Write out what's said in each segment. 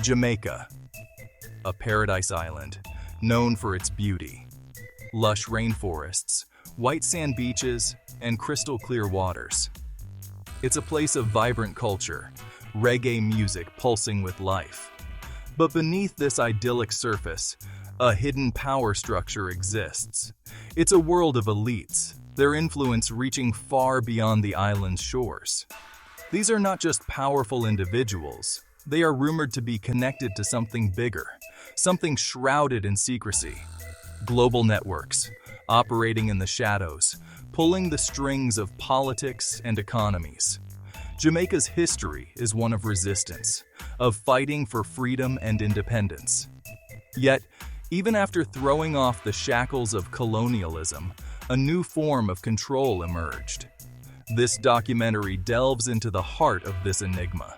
Jamaica, a paradise island known for its beauty. Lush rainforests, white sand beaches, and crystal clear waters. It's a place of vibrant culture, reggae music pulsing with life. But beneath this idyllic surface, a hidden power structure exists. It's a world of elites, their influence reaching far beyond the island's shores. These are not just powerful individuals, they are rumored to be connected to something bigger, something shrouded in secrecy. Global networks, operating in the shadows, pulling the strings of politics and economies. Jamaica's history is one of resistance, of fighting for freedom and independence. Yet, even after throwing off the shackles of colonialism, a new form of control emerged. This documentary delves into the heart of this enigma.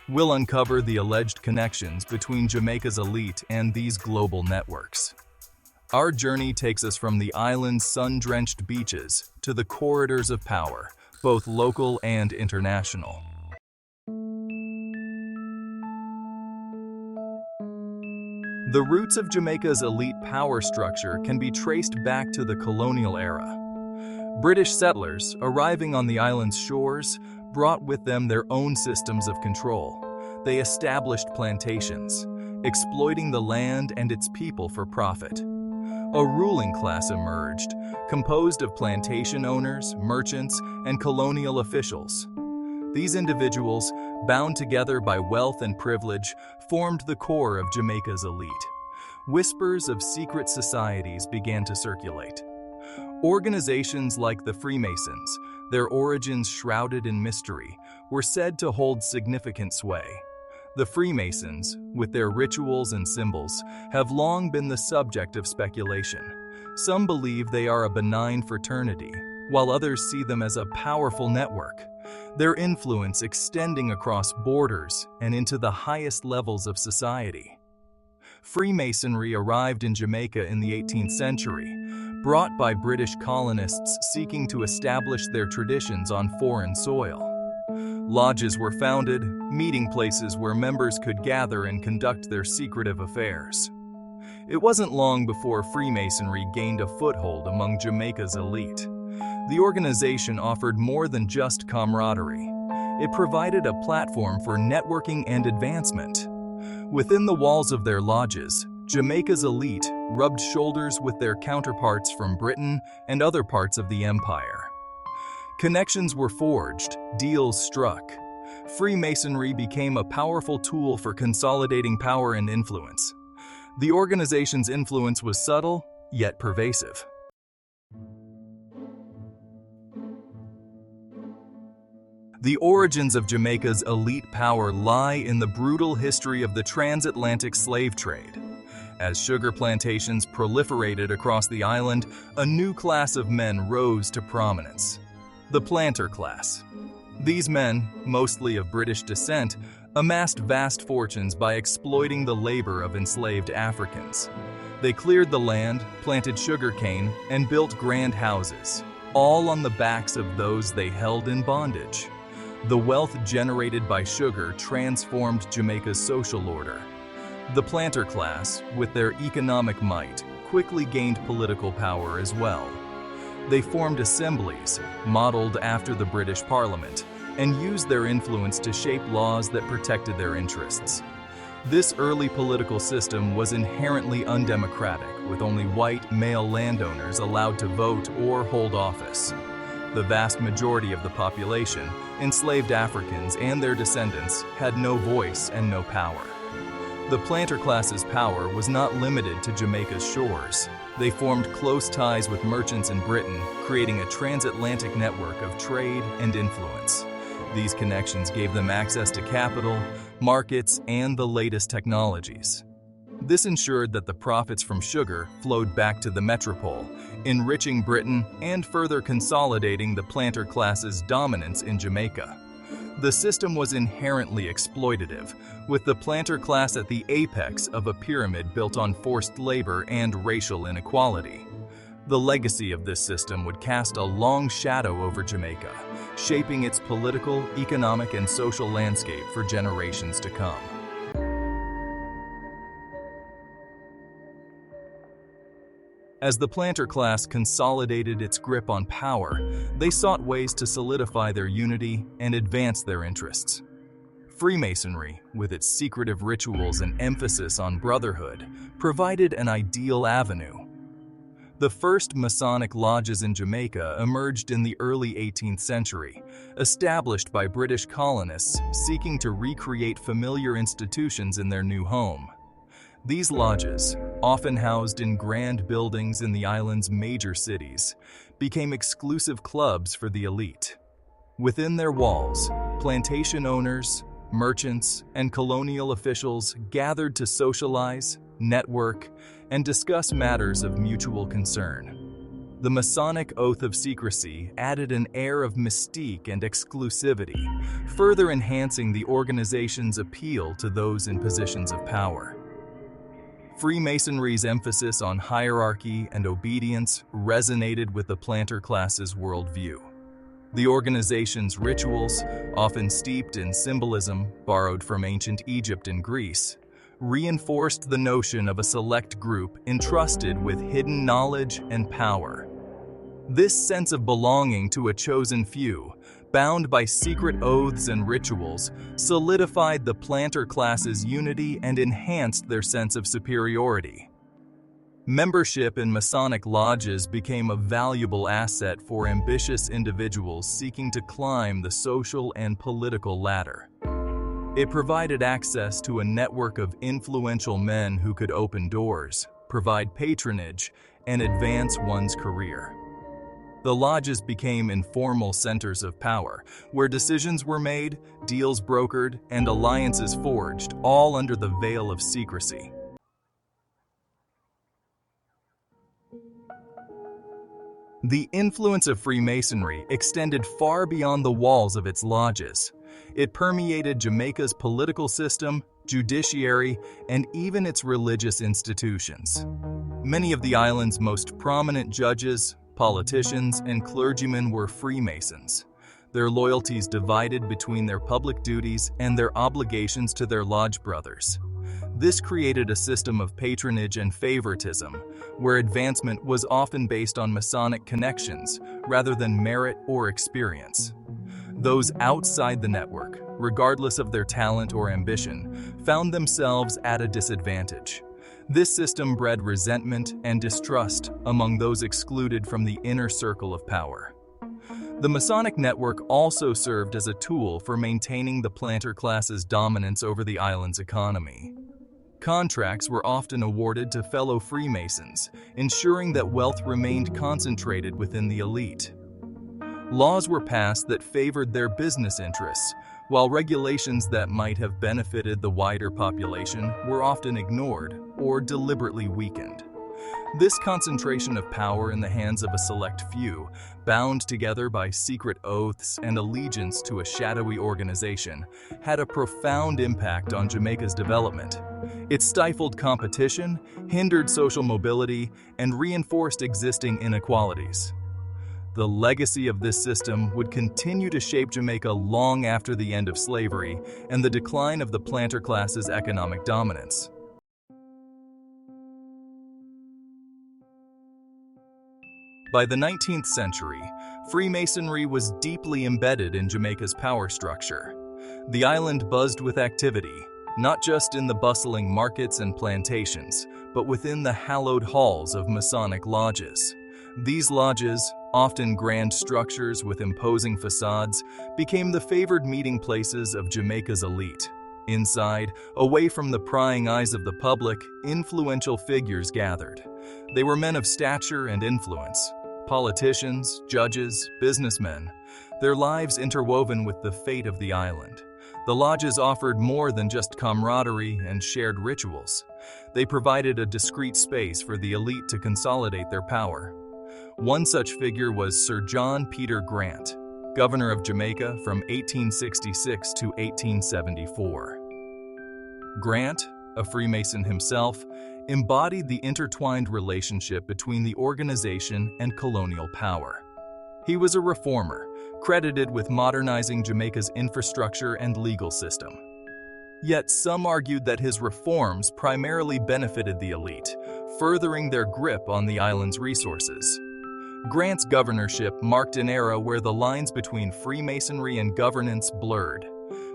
We'll uncover the alleged connections between Jamaica's elite and these global networks. Our journey takes us from the island's sun-drenched beaches to the corridors of power, both local and international. The roots of Jamaica's elite power structure can be traced back to the colonial era. British settlers, arriving on the island's shores, brought with them their own systems of control. They established plantations, exploiting the land and its people for profit. A ruling class emerged, composed of plantation owners, merchants, and colonial officials. These individuals, bound together by wealth and privilege, formed the core of Jamaica's elite. Whispers of secret societies began to circulate. Organizations like the Freemasons, their origins shrouded in mystery, were said to hold significant sway. The Freemasons, with their rituals and symbols, have long been the subject of speculation. Some believe they are a benign fraternity, while others see them as a powerful network, their influence extending across borders and into the highest levels of society. Freemasonry arrived in Jamaica in the 18th century, brought by British colonists seeking to establish their traditions on foreign soil. Lodges were founded, meeting places where members could gather and conduct their secretive affairs. It wasn't long before Freemasonry gained a foothold among Jamaica's elite. The organization offered more than just camaraderie. It provided a platform for networking and advancement. Within the walls of their lodges, Jamaica's elite rubbed shoulders with their counterparts from Britain and other parts of the empire. Connections were forged, deals struck. Freemasonry became a powerful tool for consolidating power and influence. The organization's influence was subtle, yet pervasive. The origins of Jamaica's elite power lie in the brutal history of the transatlantic slave trade. As sugar plantations proliferated across the island, a new class of men rose to prominence: the planter class. These men, mostly of British descent, amassed vast fortunes by exploiting the labor of enslaved Africans. They cleared the land, planted sugarcane, and built grand houses, all on the backs of those they held in bondage. The wealth generated by sugar transformed Jamaica's social order. The planter class, with their economic might, quickly gained political power as well. They formed assemblies, modeled after the British Parliament, and used their influence to shape laws that protected their interests. This early political system was inherently undemocratic, with only white male landowners allowed to vote or hold office. The vast majority of the population, enslaved Africans and their descendants, had no voice and no power. The planter class's power was not limited to Jamaica's shores. They formed close ties with merchants in Britain, creating a transatlantic network of trade and influence. These connections gave them access to capital, markets, and the latest technologies. This ensured that the profits from sugar flowed back to the metropole, enriching Britain and further consolidating the planter class's dominance in Jamaica. The system was inherently exploitative, with the planter class at the apex of a pyramid built on forced labor and racial inequality. The legacy of this system would cast a long shadow over Jamaica, shaping its political, economic, and social landscape for generations to come. As the planter class consolidated its grip on power, they sought ways to solidify their unity and advance their interests. Freemasonry, with its secretive rituals and emphasis on brotherhood, provided an ideal avenue. The first Masonic lodges in Jamaica emerged in the early 18th century, established by British colonists seeking to recreate familiar institutions in their new home. These lodges, often housed in grand buildings in the island's major cities, became exclusive clubs for the elite. Within their walls, plantation owners, merchants, and colonial officials gathered to socialize, network, and discuss matters of mutual concern. The Masonic oath of secrecy added an air of mystique and exclusivity, further enhancing the organization's appeal to those in positions of power. Freemasonry's emphasis on hierarchy and obedience resonated with the planter class's worldview. The organization's rituals, often steeped in symbolism borrowed from ancient Egypt and Greece, reinforced the notion of a select group entrusted with hidden knowledge and power. This sense of belonging to a chosen few, bound by secret oaths and rituals, solidified the planter class's unity and enhanced their sense of superiority. Membership in Masonic lodges became a valuable asset for ambitious individuals seeking to climb the social and political ladder. It provided access to a network of influential men who could open doors, provide patronage, and advance one's career. The lodges became informal centers of power, where decisions were made, deals brokered, and alliances forged, all under the veil of secrecy. The influence of Freemasonry extended far beyond the walls of its lodges. It permeated Jamaica's political system, judiciary, and even its religious institutions. Many of the island's most prominent judges, politicians, and clergymen were Freemasons, their loyalties divided between their public duties and their obligations to their lodge brothers. This created a system of patronage and favoritism, where advancement was often based on Masonic connections rather than merit or experience. Those outside the network, regardless of their talent or ambition, found themselves at a disadvantage. This system bred resentment and distrust among those excluded from the inner circle of power. The Masonic network also served as a tool for maintaining the planter class's dominance over the island's economy. Contracts were often awarded to fellow Freemasons, ensuring that wealth remained concentrated within the elite. Laws were passed that favored their business interests, while regulations that might have benefited the wider population were often ignored or deliberately weakened. This concentration of power in the hands of a select few, bound together by secret oaths and allegiance to a shadowy organization, had a profound impact on Jamaica's development. It stifled competition, hindered social mobility, and reinforced existing inequalities. The legacy of this system would continue to shape Jamaica long after the end of slavery and the decline of the planter class's economic dominance. By the 19th century, Freemasonry was deeply embedded in Jamaica's power structure. The island buzzed with activity, not just in the bustling markets and plantations, but within the hallowed halls of Masonic lodges. These lodges, often grand structures with imposing facades, became the favored meeting places of Jamaica's elite. Inside, away from the prying eyes of the public, influential figures gathered. They were men of stature and influence, politicians, judges, businessmen, their lives interwoven with the fate of the island. The lodges offered more than just camaraderie and shared rituals. They provided a discreet space for the elite to consolidate their power. One such figure was Sir John Peter Grant, governor of Jamaica from 1866 to 1874. Grant, a Freemason himself, embodied the intertwined relationship between the organization and colonial power. He was a reformer, credited with modernizing Jamaica's infrastructure and legal system. Yet some argued that his reforms primarily benefited the elite, furthering their grip on the island's resources. Grant's governorship marked an era where the lines between Freemasonry and governance blurred.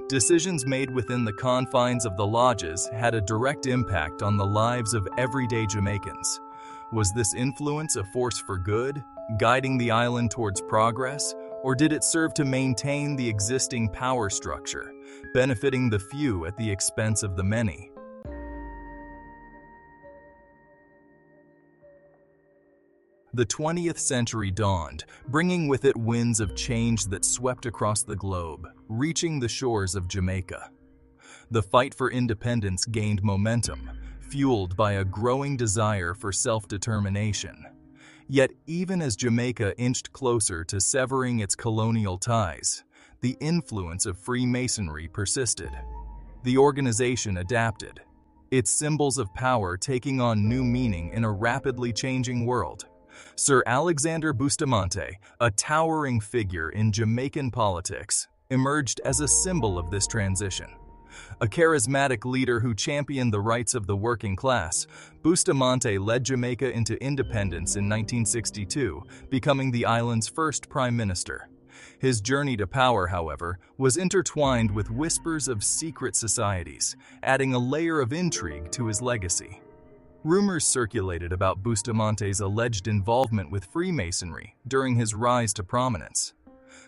Decisions made within the confines of the lodges had a direct impact on the lives of everyday Jamaicans. Was this influence a force for good, guiding the island towards progress, or did it serve to maintain the existing power structure, benefiting the few at the expense of the many? The 20th century dawned, bringing with it winds of change that swept across the globe, reaching the shores of Jamaica. The fight for independence gained momentum, fueled by a growing desire for self-determination. Yet even as Jamaica inched closer to severing its colonial ties, the influence of Freemasonry persisted. The organization adapted, its symbols of power taking on new meaning in a rapidly changing world. Sir Alexander Bustamante, a towering figure in Jamaican politics, emerged as a symbol of this transition. A charismatic leader who championed the rights of the working class, Bustamante led Jamaica into independence in 1962, becoming the island's first prime minister. His journey to power, however, was intertwined with whispers of secret societies, adding a layer of intrigue to his legacy. Rumors circulated about Bustamante's alleged involvement with Freemasonry during his rise to prominence.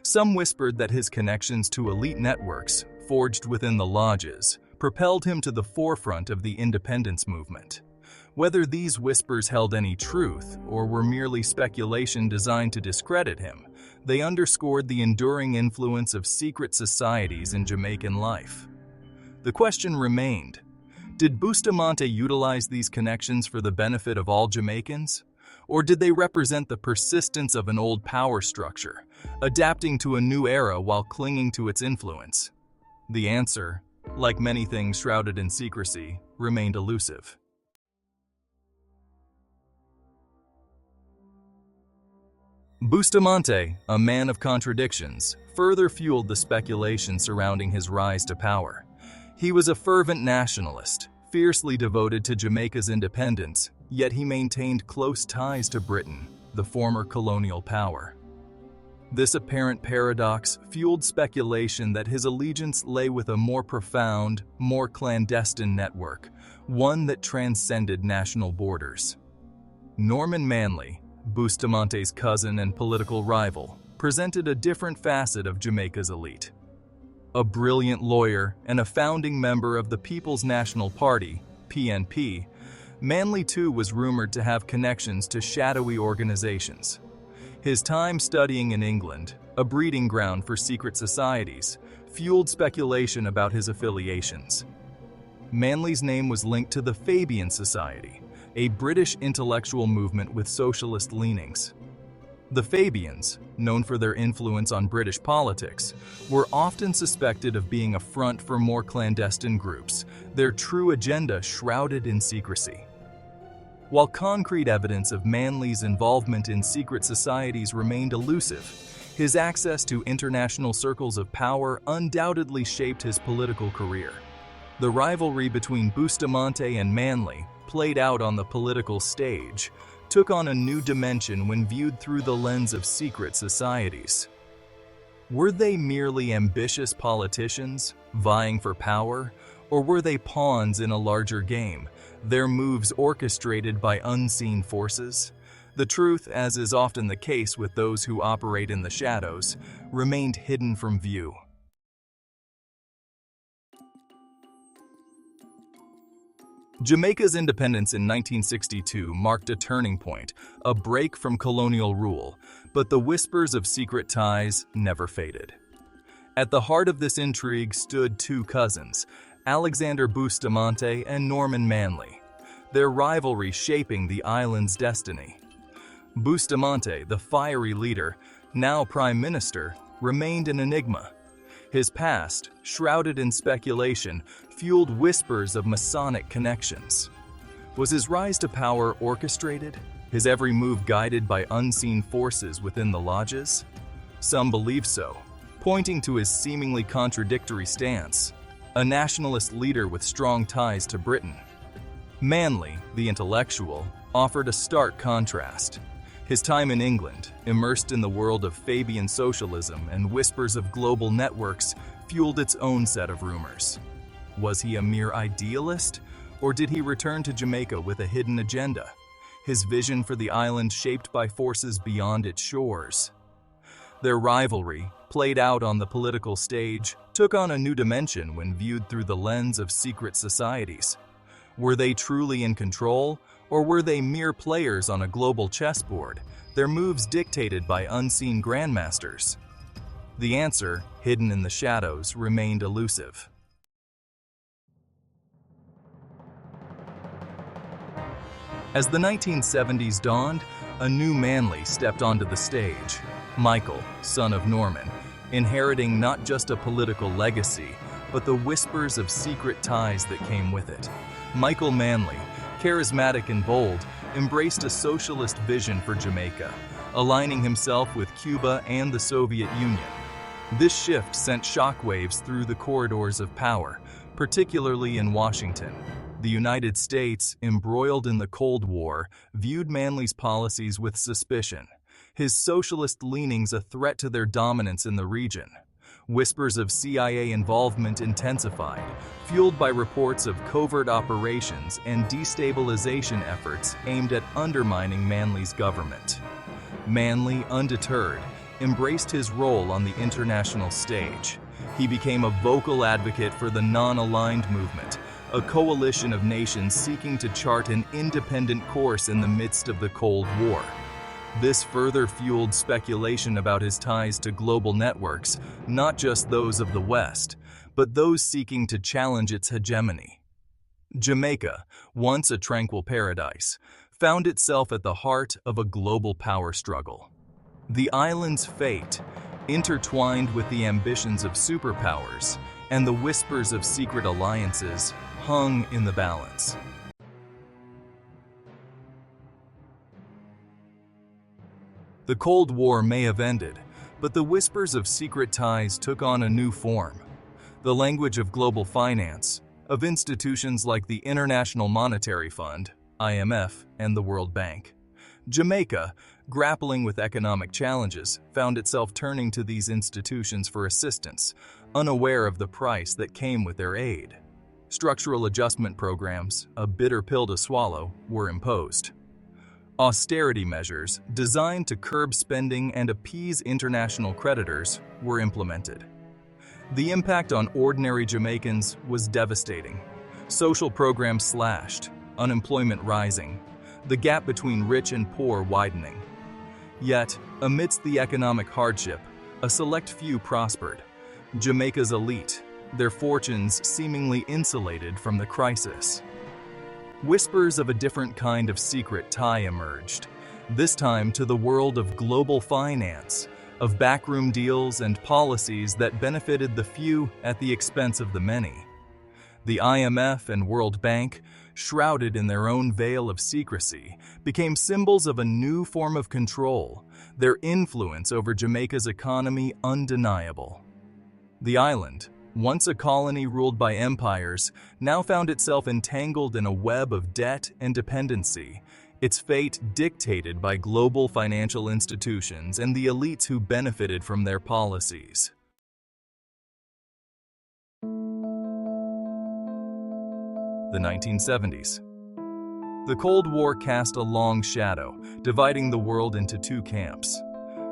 Some whispered that his connections to elite networks, forged within the lodges, propelled him to the forefront of the independence movement. Whether these whispers held any truth or were merely speculation designed to discredit him, they underscored the enduring influence of secret societies in Jamaican life. The question remained: did Bustamante utilize these connections for the benefit of all Jamaicans? Or did they represent the persistence of an old power structure, adapting to a new era while clinging to its influence? The answer, like many things shrouded in secrecy, remained elusive. Bustamante, a man of contradictions, further fueled the speculation surrounding his rise to power. He was a fervent nationalist, fiercely devoted to Jamaica's independence, yet he maintained close ties to Britain, the former colonial power. This apparent paradox fueled speculation that his allegiance lay with a more profound, more clandestine network, one that transcended national borders. Norman Manley, Bustamante's cousin and political rival, presented a different facet of Jamaica's elite. A brilliant lawyer and a founding member of the People's National Party, PNP, Manley too was rumored to have connections to shadowy organizations. His time studying in England, a breeding ground for secret societies, fueled speculation about his affiliations. Manley's name was linked to the Fabian Society, a British intellectual movement with socialist leanings. The Fabians, known for their influence on British politics, were often suspected of being a front for more clandestine groups, their true agenda shrouded in secrecy. While concrete evidence of Manley's involvement in secret societies remained elusive, his access to international circles of power undoubtedly shaped his political career. The rivalry between Bustamante and Manley, played out on the political stage, took on a new dimension when viewed through the lens of secret societies. Were they merely ambitious politicians, vying for power, or were they pawns in a larger game, their moves orchestrated by unseen forces? The truth, as is often the case with those who operate in the shadows, remained hidden from view. Jamaica's independence in 1962 marked a turning point, a break from colonial rule, but the whispers of secret ties never faded. At the heart of this intrigue stood two cousins, Alexander Bustamante and Norman Manley, their rivalry shaping the island's destiny. Bustamante, the fiery leader, now prime minister, remained an enigma. His past, shrouded in speculation, fueled whispers of Masonic connections. Was his rise to power orchestrated, his every move guided by unseen forces within the lodges? Some believe so, pointing to his seemingly contradictory stance. A nationalist leader with strong ties to Britain. Manley, the intellectual, offered a stark contrast. His time in England, immersed in the world of Fabian socialism and whispers of global networks, fueled its own set of rumors. Was he a mere idealist, or did he return to Jamaica with a hidden agenda? His vision for the island shaped by forces beyond its shores. Their rivalry, played out on the political stage, took on a new dimension when viewed through the lens of secret societies. Were they truly in control, or were they mere players on a global chessboard, their moves dictated by unseen grandmasters? The answer, hidden in the shadows, remained elusive. As the 1970s dawned, a new Manley stepped onto the stage. Michael, son of Norman, inheriting not just a political legacy, but the whispers of secret ties that came with it. Michael Manley, charismatic and bold, embraced a socialist vision for Jamaica, aligning himself with Cuba and the Soviet Union. This shift sent shockwaves through the corridors of power, particularly in Washington. The United States, embroiled in the Cold War, viewed Manley's policies with suspicion, his socialist leanings a threat to their dominance in the region. Whispers of CIA involvement intensified, fueled by reports of covert operations and destabilization efforts aimed at undermining Manley's government. Manley, undeterred, embraced his role on the international stage. He became a vocal advocate for the non-aligned movement, a coalition of nations seeking to chart an independent course in the midst of the Cold War. This further fueled speculation about his ties to global networks, not just those of the West, but those seeking to challenge its hegemony. Jamaica, once a tranquil paradise, found itself at the heart of a global power struggle. The island's fate, intertwined with the ambitions of superpowers and the whispers of secret alliances, hung in the balance. The Cold War may have ended, but the whispers of secret ties took on a new form. The language of global finance, of institutions like the International Monetary Fund, IMF, and the World Bank. Jamaica, grappling with economic challenges, found itself turning to these institutions for assistance, unaware of the price that came with their aid. Structural adjustment programs, a bitter pill to swallow, were imposed. Austerity measures, designed to curb spending and appease international creditors, were implemented. The impact on ordinary Jamaicans was devastating. Social programs slashed, unemployment rising, the gap between rich and poor widening. Yet, amidst the economic hardship, a select few prospered. Jamaica's elite, their fortunes seemingly insulated from the crisis. Whispers of a different kind of secret tie emerged, this time to the world of global finance, of backroom deals and policies that benefited the few at the expense of the many. The IMF and World Bank, shrouded in their own veil of secrecy, became symbols of a new form of control, their influence over Jamaica's economy undeniable. The island, once a colony ruled by empires, now found itself entangled in a web of debt and dependency, its fate dictated by global financial institutions and the elites who benefited from their policies. The 1970s. The Cold War cast a long shadow, dividing the world into two camps.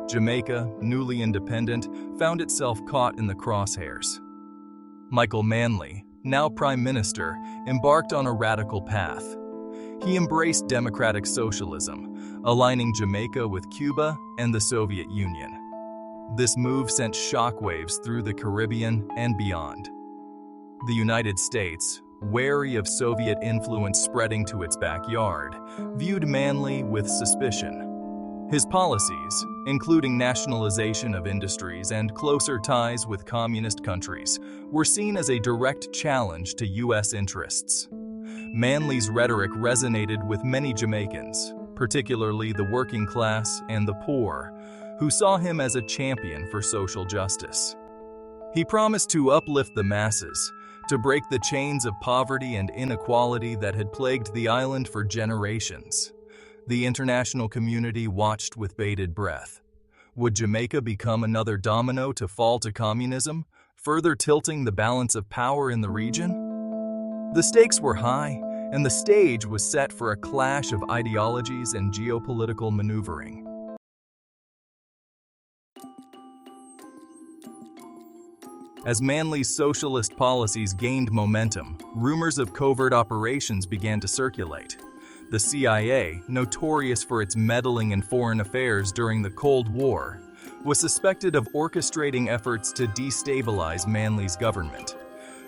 Jamaica, newly independent, found itself caught in the crosshairs. Michael Manley, now Prime Minister, embarked on a radical path. He embraced democratic socialism, aligning Jamaica with Cuba and the Soviet Union. This move sent shockwaves through the Caribbean and beyond. The United States, wary of Soviet influence spreading to its backyard, viewed Manley with suspicion. His policies, including nationalization of industries and closer ties with communist countries, were seen as a direct challenge to U.S. interests. Manley's rhetoric resonated with many Jamaicans, particularly the working class and the poor, who saw him as a champion for social justice. He promised to uplift the masses, to break the chains of poverty and inequality that had plagued the island for generations. The international community watched with bated breath. Would Jamaica become another domino to fall to communism, further tilting the balance of power in the region? The stakes were high, and the stage was set for a clash of ideologies and geopolitical maneuvering. As Manley's socialist policies gained momentum, rumors of covert operations began to circulate. The CIA, notorious for its meddling in foreign affairs during the Cold War, was suspected of orchestrating efforts to destabilize Manley's government.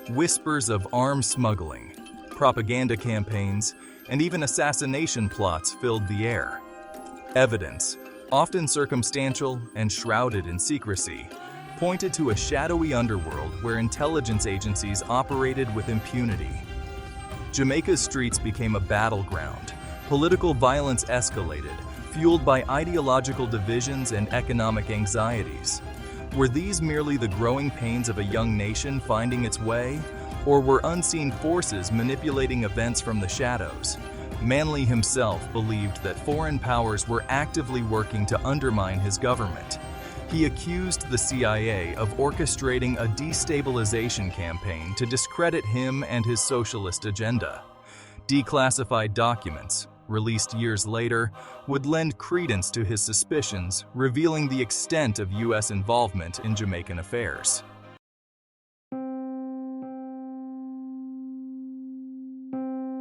Whispers of arms smuggling, propaganda campaigns, and even assassination plots filled the air. Evidence, often circumstantial and shrouded in secrecy, pointed to a shadowy underworld where intelligence agencies operated with impunity. Jamaica's streets became a battleground. Political violence escalated, fueled by ideological divisions and economic anxieties. Were these merely the growing pains of a young nation finding its way, or were unseen forces manipulating events from the shadows? Manley himself believed that foreign powers were actively working to undermine his government. He accused the CIA of orchestrating a destabilization campaign to discredit him and his socialist agenda. Declassified documents, released years later, would lend credence to his suspicions, revealing the extent of U.S. involvement in Jamaican affairs.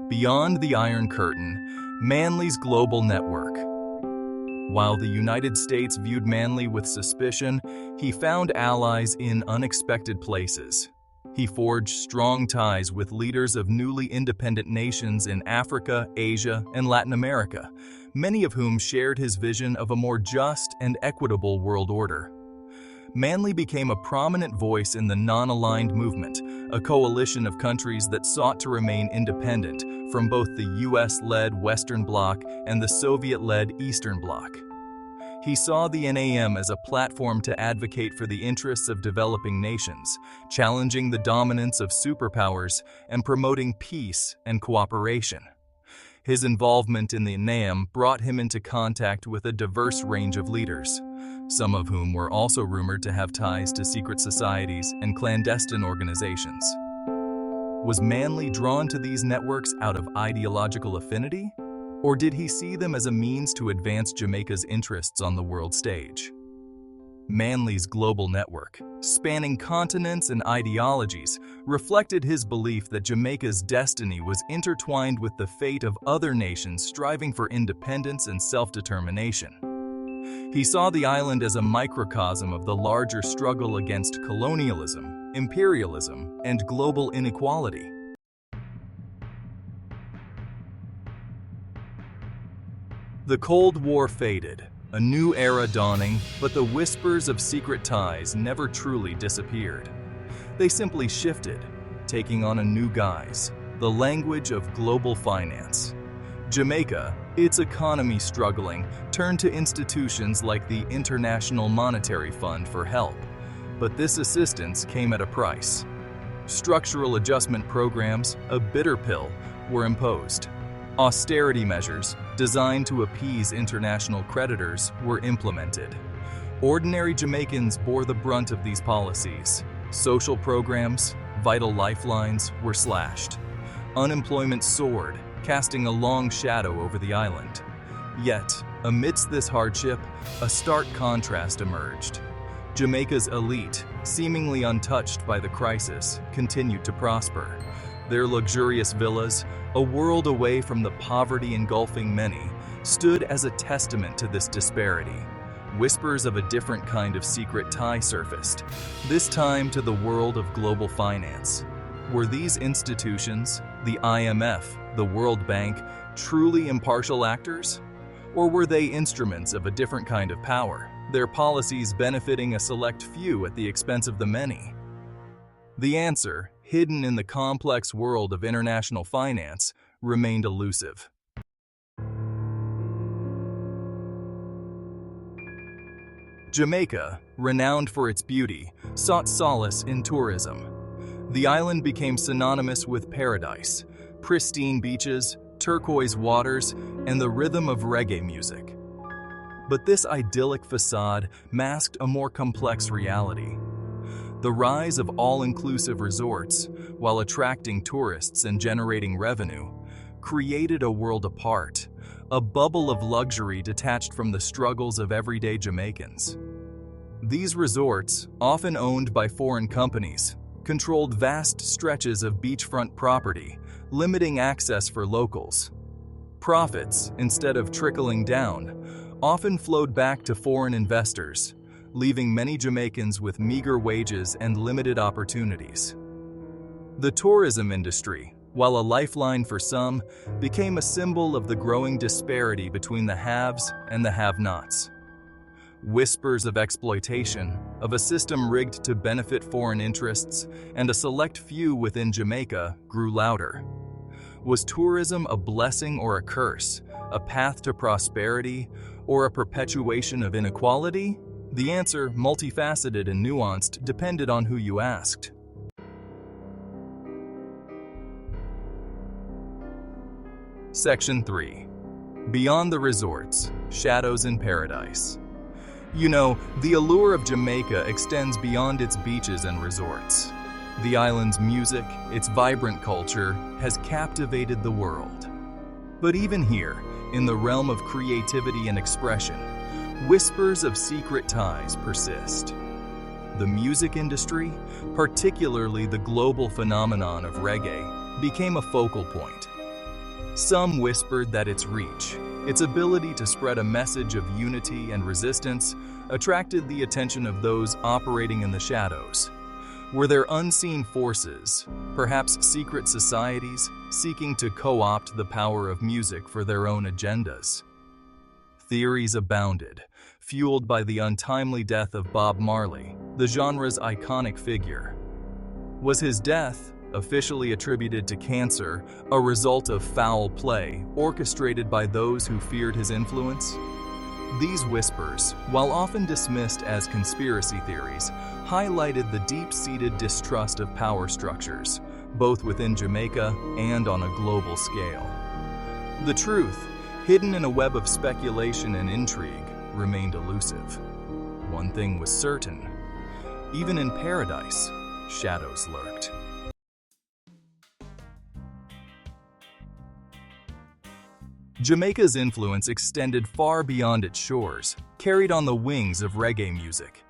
Beyond the Iron Curtain, Manley's global network. While the United States viewed Manley with suspicion, he found allies in unexpected places. He forged strong ties with leaders of newly independent nations in Africa, Asia, and Latin America, many of whom shared his vision of a more just and equitable world order. Manley became a prominent voice in the Non-Aligned Movement, a coalition of countries that sought to remain independent from both the US-led Western Bloc and the Soviet-led Eastern Bloc. He saw the NAM as a platform to advocate for the interests of developing nations, challenging the dominance of superpowers and promoting peace and cooperation. His involvement in the NAM brought him into contact with a diverse range of leaders, some of whom were also rumored to have ties to secret societies and clandestine organizations. Was Manley drawn to these networks out of ideological affinity? Or did he see them as a means to advance Jamaica's interests on the world stage? Manley's global network, spanning continents and ideologies, reflected his belief that Jamaica's destiny was intertwined with the fate of other nations striving for independence and self-determination. He saw the island as a microcosm of the larger struggle against colonialism, imperialism, and global inequality. The Cold War faded, a new era dawning, but the whispers of secret ties never truly disappeared. They simply shifted, taking on a new guise, the language of global finance. Jamaica, its economy struggling, turned to institutions like the International Monetary Fund for help. But this assistance came at a price. Structural adjustment programs, a bitter pill, were imposed. Austerity measures, designed to appease international creditors, were implemented. Ordinary Jamaicans bore the brunt of these policies. Social programs, vital lifelines, were slashed. Unemployment soared, casting a long shadow over the island. Yet, amidst this hardship, a stark contrast emerged. Jamaica's elite, seemingly untouched by the crisis, continued to prosper. Their luxurious villas, a world away from the poverty engulfing many, stood as a testament to this disparity. Whispers of a different kind of secret tie surfaced, this time to the world of global finance. Were these institutions, the IMF, the World Bank, truly impartial actors? Or were they instruments of a different kind of power, their policies benefiting a select few at the expense of the many? The answer, hidden in the complex world of international finance, remained elusive. Jamaica, renowned for its beauty, sought solace in tourism. The island became synonymous with paradise, pristine beaches, turquoise waters, and the rhythm of reggae music. But this idyllic facade masked a more complex reality. The rise of all-inclusive resorts, while attracting tourists and generating revenue, created a world apart, a bubble of luxury detached from the struggles of everyday Jamaicans. These resorts, often owned by foreign companies, controlled vast stretches of beachfront property, limiting access for locals. Profits, instead of trickling down, often flowed back to foreign investors, leaving many Jamaicans with meager wages and limited opportunities. The tourism industry, while a lifeline for some, became a symbol of the growing disparity between the haves and the have-nots. Whispers of exploitation, of a system rigged to benefit foreign interests, and a select few within Jamaica grew louder. Was tourism a blessing or a curse, a path to prosperity, or a perpetuation of inequality? The answer, multifaceted and nuanced, depended on who you asked. Section 3. Beyond the resorts, shadows in paradise. You know, the allure of Jamaica extends beyond its beaches and resorts. The island's music, its vibrant culture, has captivated the world. But even here, in the realm of creativity and expression, whispers of secret ties persist. The music industry, particularly the global phenomenon of reggae, became a focal point. Some whispered that its reach, its ability to spread a message of unity and resistance, attracted the attention of those operating in the shadows. Were there unseen forces, perhaps secret societies, seeking to co-opt the power of music for their own agendas? Theories abounded, fueled by the untimely death of Bob Marley, the genre's iconic figure. Was his death, officially attributed to cancer, a result of foul play orchestrated by those who feared his influence? These whispers, while often dismissed as conspiracy theories, highlighted the deep-seated distrust of power structures, both within Jamaica and on a global scale. The truth, hidden in a web of speculation and intrigue, remained elusive. One thing was certain: even in paradise, shadows lurked. Jamaica's influence extended far beyond its shores, carried on the wings of reggae music.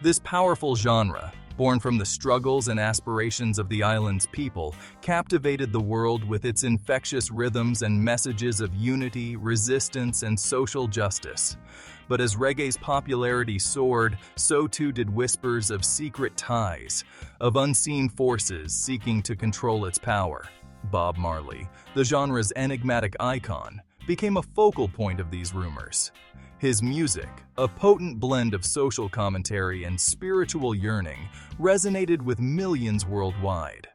This powerful genre, born from the struggles and aspirations of the island's people, captivated the world with its infectious rhythms and messages of unity, resistance, and social justice. But as reggae's popularity soared, so too did whispers of secret ties, of unseen forces seeking to control its power. Bob Marley, the genre's enigmatic icon, became a focal point of these rumors. His music, a potent blend of social commentary and spiritual yearning, resonated with millions worldwide.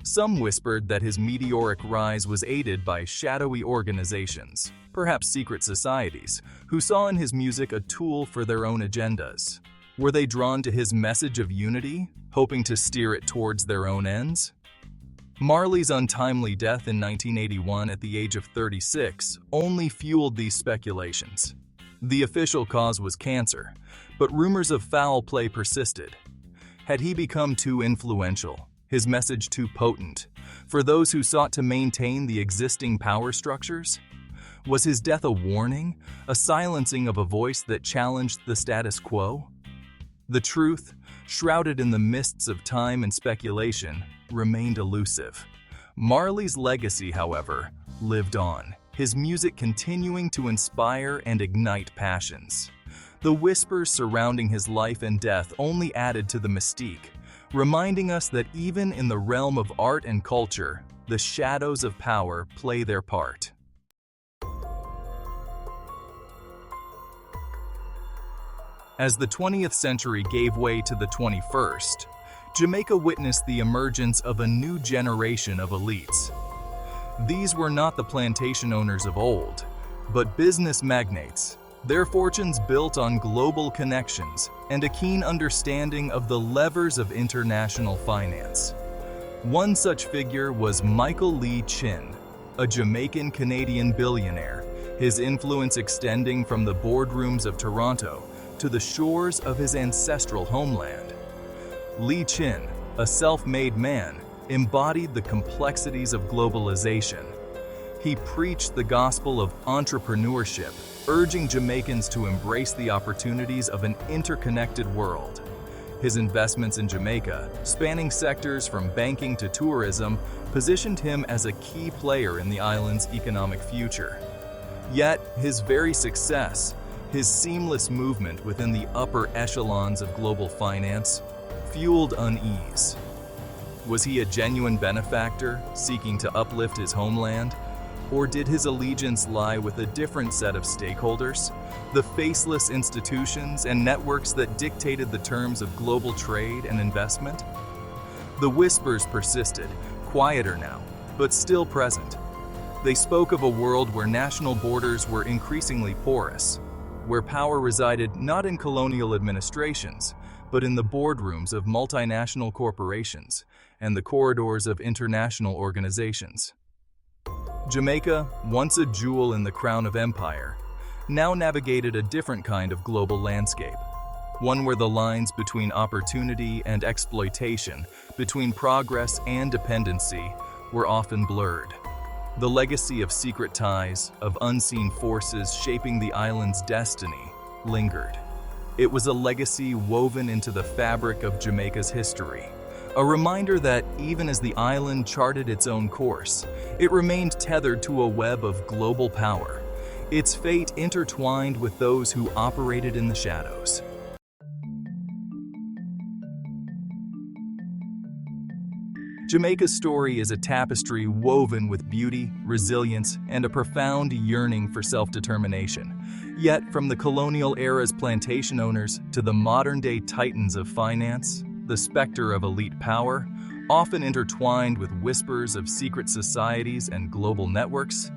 Some whispered that his meteoric rise was aided by shadowy organizations, perhaps secret societies, who saw in his music a tool for their own agendas. Were they drawn to his message of unity, hoping to steer it towards their own ends? Marley's untimely death in 1981 at the age of 36 only fueled these speculations. The official cause was cancer, but rumors of foul play persisted. Had he become too influential, his message too potent, for those who sought to maintain the existing power structures? Was his death a warning, a silencing of a voice that challenged the status quo? The truth, shrouded in the mists of time and speculation, remained elusive. Marley's legacy, however, lived on, his music continuing to inspire and ignite passions. The whispers surrounding his life and death only added to the mystique, reminding us that even in the realm of art and culture, the shadows of power play their part. As the 20th century gave way to the 21st, Jamaica witnessed the emergence of a new generation of elites. These were not the plantation owners of old, but business magnates, Their fortunes built on global connections and a keen understanding of the levers of international finance. One such figure was Michael Lee Chin, a Jamaican-Canadian billionaire, his influence extending from the boardrooms of Toronto to the shores of his ancestral homeland. Lee Chin, a self-made man, embodied the complexities of globalization. He preached the gospel of entrepreneurship, urging Jamaicans to embrace the opportunities of an interconnected world. His investments in Jamaica, spanning sectors from banking to tourism, positioned him as a key player in the island's economic future. Yet, his very success, his seamless movement within the upper echelons of global finance, fueled unease. Was he a genuine benefactor, seeking to uplift his homeland? Or did his allegiance lie with a different set of stakeholders, the faceless institutions and networks that dictated the terms of global trade and investment? The whispers persisted, quieter now, but still present. They spoke of a world where national borders were increasingly porous, where power resided not in colonial administrations, but in the boardrooms of multinational corporations and the corridors of international organizations. Jamaica, once a jewel in the crown of empire, now navigated a different kind of global landscape, one where the lines between opportunity and exploitation, between progress and dependency, were often blurred. The legacy of secret ties, of unseen forces shaping the island's destiny, lingered. It was a legacy woven into the fabric of Jamaica's history, a reminder that even as the island charted its own course, it remained tethered to a web of global power, its fate intertwined with those who operated in the shadows. Jamaica's story is a tapestry woven with beauty, resilience, and a profound yearning for self-determination. Yet, from the colonial era's plantation owners to the modern-day titans of finance, the specter of elite power, often intertwined with whispers of secret societies and global networks,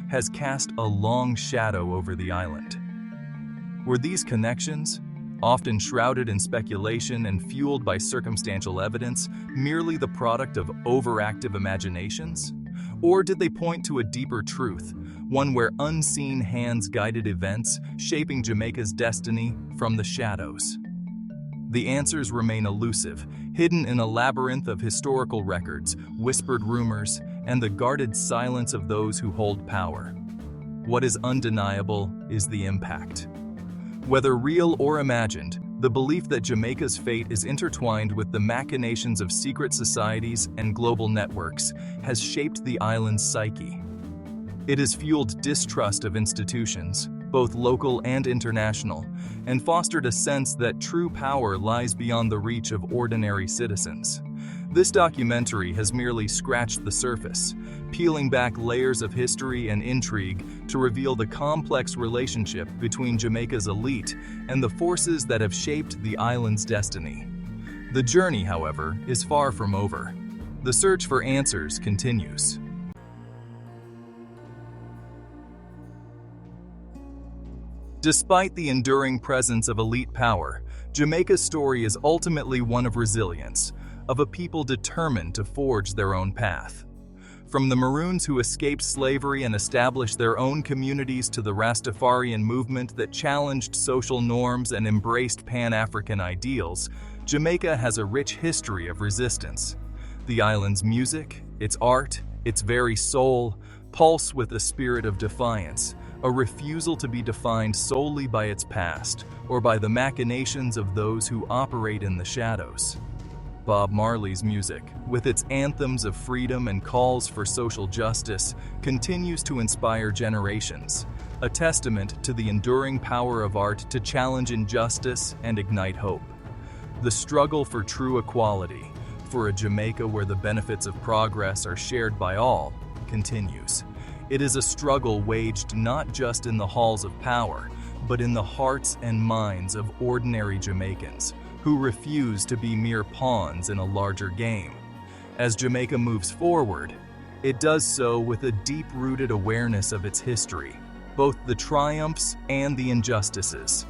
has cast a long shadow over the island. Were these connections, often shrouded in speculation and fueled by circumstantial evidence, merely the product of overactive imaginations? Or did they point to a deeper truth, one where unseen hands guided events, shaping Jamaica's destiny from the shadows? The answers remain elusive, hidden in a labyrinth of historical records, whispered rumors, and the guarded silence of those who hold power. What is undeniable is the impact. Whether real or imagined, the belief that Jamaica's fate is intertwined with the machinations of secret societies and global networks has shaped the island's psyche. It has fueled distrust of institutions, both local and international, and fostered a sense that true power lies beyond the reach of ordinary citizens. This documentary has merely scratched the surface, peeling back layers of history and intrigue to reveal the complex relationship between Jamaica's elite and the forces that have shaped the island's destiny. The journey, however, is far from over. The search for answers continues. Despite the enduring presence of elite power, Jamaica's story is ultimately one of resilience, of a people determined to forge their own path. From the Maroons who escaped slavery and established their own communities to the Rastafarian movement that challenged social norms and embraced Pan-African ideals, Jamaica has a rich history of resistance. The island's music, its art, its very soul, pulse with a spirit of defiance, a refusal to be defined solely by its past or by the machinations of those who operate in the shadows. Bob Marley's music, with its anthems of freedom and calls for social justice, continues to inspire generations, a testament to the enduring power of art to challenge injustice and ignite hope. The struggle for true equality, for a Jamaica where the benefits of progress are shared by all, continues. It is a struggle waged not just in the halls of power, but in the hearts and minds of ordinary Jamaicans, who refuse to be mere pawns in a larger game. As Jamaica moves forward, it does so with a deep-rooted awareness of its history, both the triumphs and the injustices.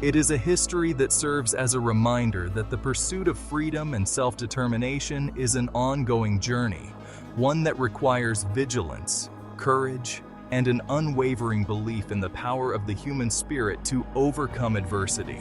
It is a history that serves as a reminder that the pursuit of freedom and self-determination is an ongoing journey, one that requires vigilance, courage, and an unwavering belief in the power of the human spirit to overcome adversity.